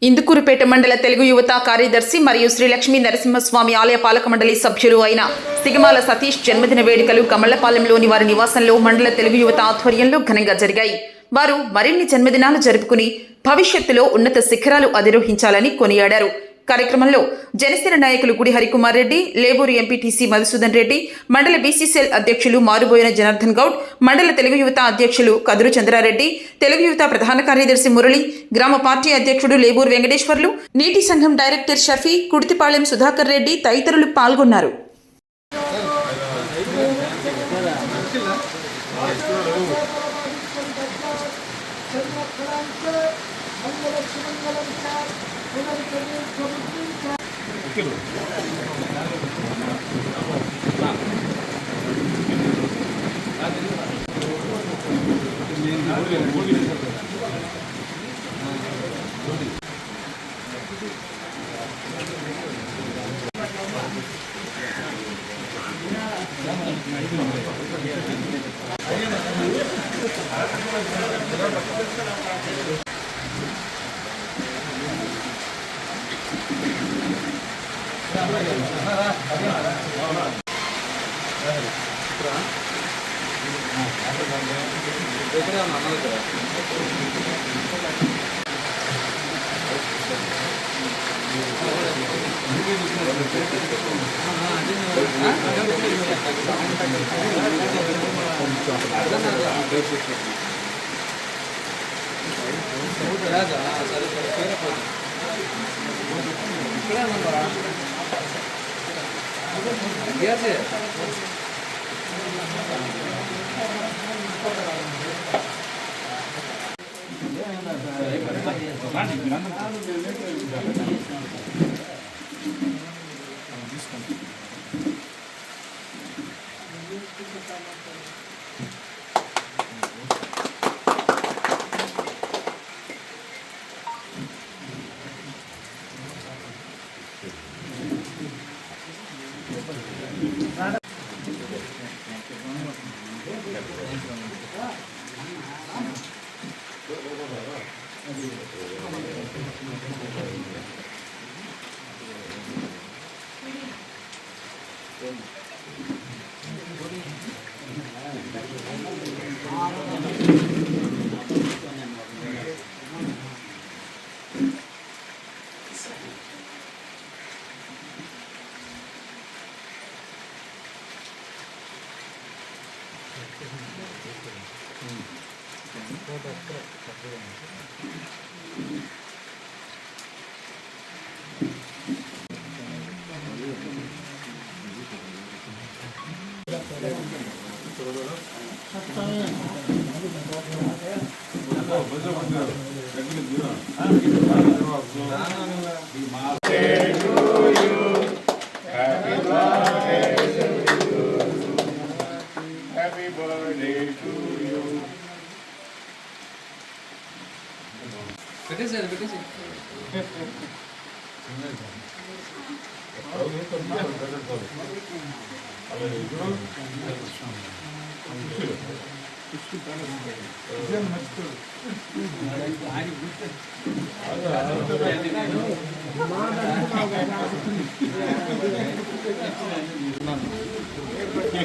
ఇందుకూరుపేట మండల తెలుగు యువత కార్యదర్శి మరియు శ్రీ లక్ష్మీ నరసింహస్వామి ఆలయ పాలక మండలి సభ్యులు అయిన సిగమాల సతీష్ జన్మదిన వేడుకలు కమలపాలెంలోని వారి నివాసంలో మండల తెలుగు యువత ఆధ్వర్యంలో ఘనంగా జరిగాయి. వారు మరిన్ని జన్మదినాలు జరుపుకుని భవిష్యత్తులో ఉన్నత శిఖరాలు అధిరోహించాలని కొనియాడారు. కార్యక్రమంలో జనసేన నాయకులు గుడి హరికుమార్ రెడ్డి, లేబూరు ఎంపీటీసీ మధుసూదన్ రెడ్డి, మండల బీసీసీఎల్ అధ్యక్షులు మారుబోయిన జనార్దన్ గౌడ్, మండల తెలుగు యువత అధ్యక్షులు కదురు చంద్రారెడ్డి, తెలుగు యువత ప్రధాన కార్యదర్శి మురళి, గ్రామ పార్టీ అధ్యక్షుడు లేబూరు వెంకటేశ్వర్లు, నీటి సంఘం డైరెక్టర్ షఫీ, కుడితిపాళెం సుధాకర్ రెడ్డి తదితరులు పాల్గొన్నారు.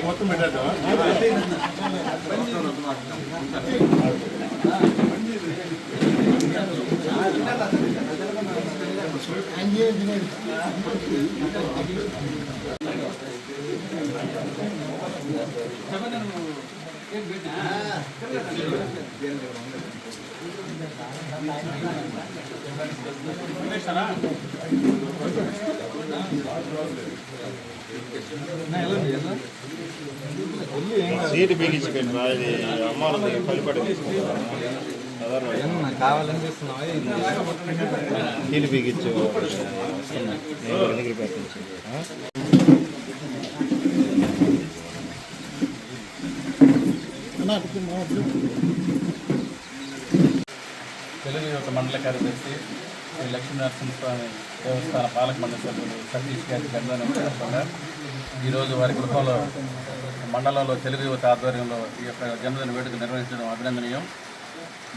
మొత్తం పెట్టా సీటు బిగించిపోయింది అది అమ్మాలి పల్లిపడి కావాలని చూస్తున్నావా సీటు బిగించు దగ్గర పెట్టించి తెలుగు యువత మండల కార్యదర్శి శ్రీ లక్ష్మీ నరసింహస్వామి దేవస్థాన పాలక మండలి సభ్యులు సతీష్ గారి జన్మదిన ఈరోజు వారి గృహంలో మండలంలో తెలుగు యువత ఆధ్వర్యంలో ఈ యొక్క జన్మదిన వేడుక నిర్వహించడం అభినందనీయం.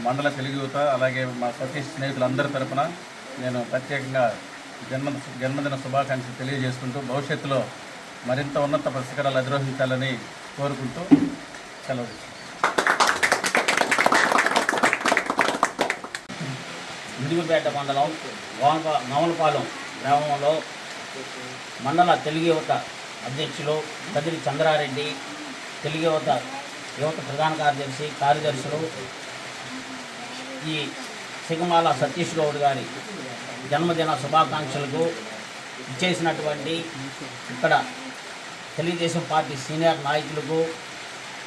మండల తెలుగు యువత అలాగే మా సతీష్ స్నేహితులందరి తరఫున నేను ప్రత్యేకంగా జన్మదిన శుభాకాంక్షలు తెలియజేసుకుంటూ భవిష్యత్తులో మరింత ఉన్నత పురస్కారాలు అధిరోహించాలని కోరుకుంటూ సెలవు తీసుకుంటాను. ఇందుగుపేట మండలం నవలపాలెం గ్రామంలో మండల తెలుగు యువత అధ్యక్షులు కదిరి చంద్రారెడ్డి, తెలుగు యువత ప్రధాన కార్యదర్శులు ఈ సిగమాల సతీష్ గౌడ్ గారి జన్మదిన శుభాకాంక్షలకు ఇచ్చేసినటువంటి ఇక్కడ తెలుగుదేశం పార్టీ సీనియర్ నాయకులకు,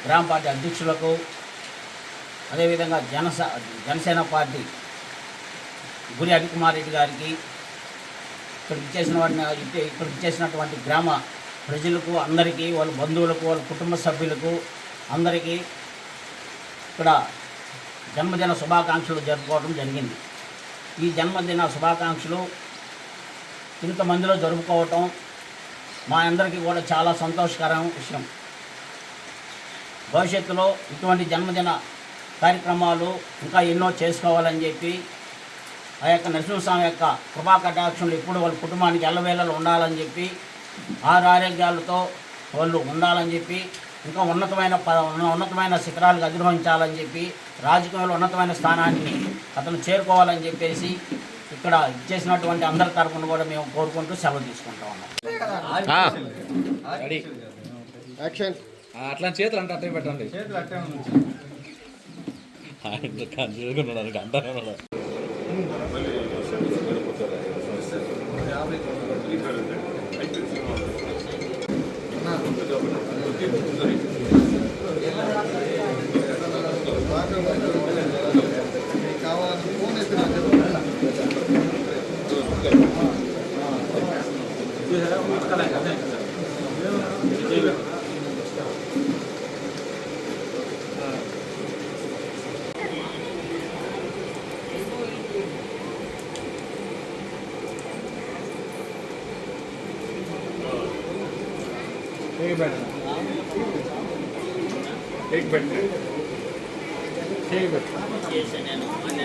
గ్రామ పార్టీ అధ్యక్షులకు, అదేవిధంగా జనసేన పార్టీ గురి అభికుమార్ రెడ్డి గారికి, ఇక్కడ ఇచ్చేసినటువంటి గ్రామ ప్రజలకు అందరికీ, వాళ్ళ బంధువులకు, వాళ్ళ కుటుంబ సభ్యులకు అందరికీ ఇక్కడ జన్మదిన శుభాకాంక్షలు జరుపుకోవడం జరిగింది. ఈ జన్మదిన శుభాకాంక్షలు ఇంతమందిలో జరుపుకోవటం మా అందరికీ కూడా చాలా సంతోషకరమైన విషయం. భవిష్యత్తులో ఇటువంటి జన్మదిన కార్యక్రమాలు ఇంకా ఎన్నో చేసుకోవాలని చెప్పి ఆ యొక్క నరసింహస్వామి యొక్క కృపా కటాక్షలు ఎప్పుడు వాళ్ళ కుటుంబానికి ఎల్లవేళలు ఉండాలని చెప్పి, ఆరోగ్యాలతో వాళ్ళు ఉండాలని చెప్పి, ఇంకా ఉన్నతమైన శిఖరాలకు అధిరోహించాలని చెప్పి, రాజకీయంలో ఉన్నతమైన స్థానాన్ని అతను చేరుకోవాలని చెప్పేసి ఇక్కడ ఇచ్చేసినటువంటి అందరి తరఫున కూడా మేము కోరుకుంటూ సెలవు తీసుకుంటా ఉన్నాం. అట్లా చేతులు అంటే అట్టే పెట్టండి. నేను